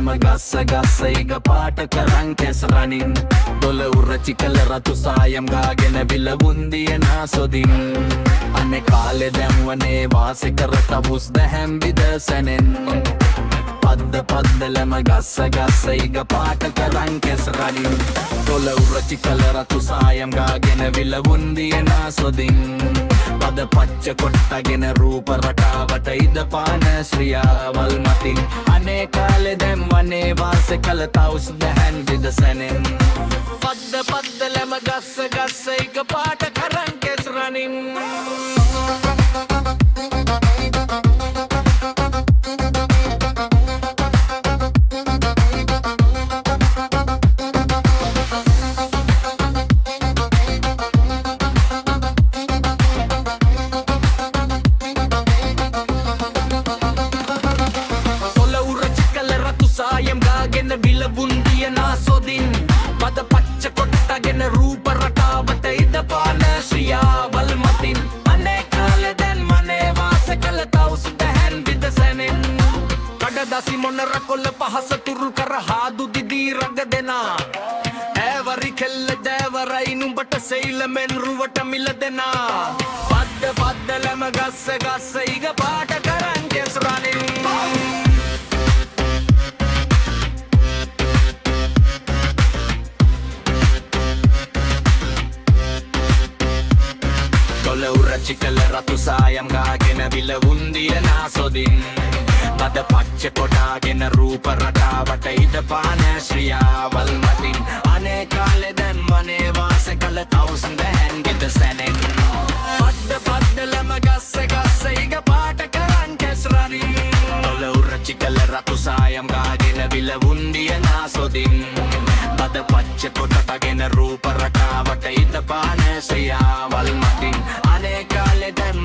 පද්දලම ගස්ස ගස්ස එක පාට කරන් කැසරනින් දොළ උරචි කළ රතු සායම් ගාගෙන විල වුන්දිය නාසොදින් අනේ කාලෙ දැම්වනේ වාසෙ කර තවුස් දැහැම් විදසනෙන් පද්දලම ගස්ස ගස්ස එක පාට කරන් කැසරනින් දොළ උරචි කළ රතු සායම් ගාගෙන විල වුන්දිය නාසොදින් පද පච්ච කොට්ටගෙන රූප රටාවට ඉද පාන ශ්‍රියාවල් මතින් අනේ කාලෙ දැම්වනේ වාසෙ කළ තවුස් දැහැන් විදසනෙන් පද්දලම ගස්ස ගස්ස එක පාට කරන් කැසරනින් සායම් ගාගෙන විල වුන්දිය නාසොදින් පද පච්ච කොට්ටගෙන රූප රටාවට ඉද පාන ශ්‍රියාවල් මතින් අනේ කාලෙ දැන් මනේ වාස කළ තවුස් දැහැන් විදසනෙන් කඩදාසි මොනර කොල්ල පහස තුරුල් කර හාදු දිදී රග දෙනා ඇවරි කෙල්ල දෑවරයි නුඹට සෙයිල මෙන් රුවට මිල දෙනා පද්දලම ගස්ස ගස්ස ඉග පාට කරන් කෙස්රනින් උරචි කළ රතු සායම් ගාගෙන විල වුන්දිය නාසොදින් පද පච්ච කොටාගෙන රූප රටාවට ඉද පාන ශ්‍රියාවල් මතින් අනේ කාලෙ දැන් වනේ වාස කළ තවුස් දැහැන් විදසනෙන් පද්දලම ගස්ස ගස්ස ඉග පාට කරන් කැසරනින් දොළ උරචි කළ රතු සායම් ගාගෙන විල වුන්දිය නාසොදින් පද පච්ච කොටාගෙන රූප රටාවට ඉද පාන ශ්‍රියාවල් මතින් අනේ කාලෙ දැන්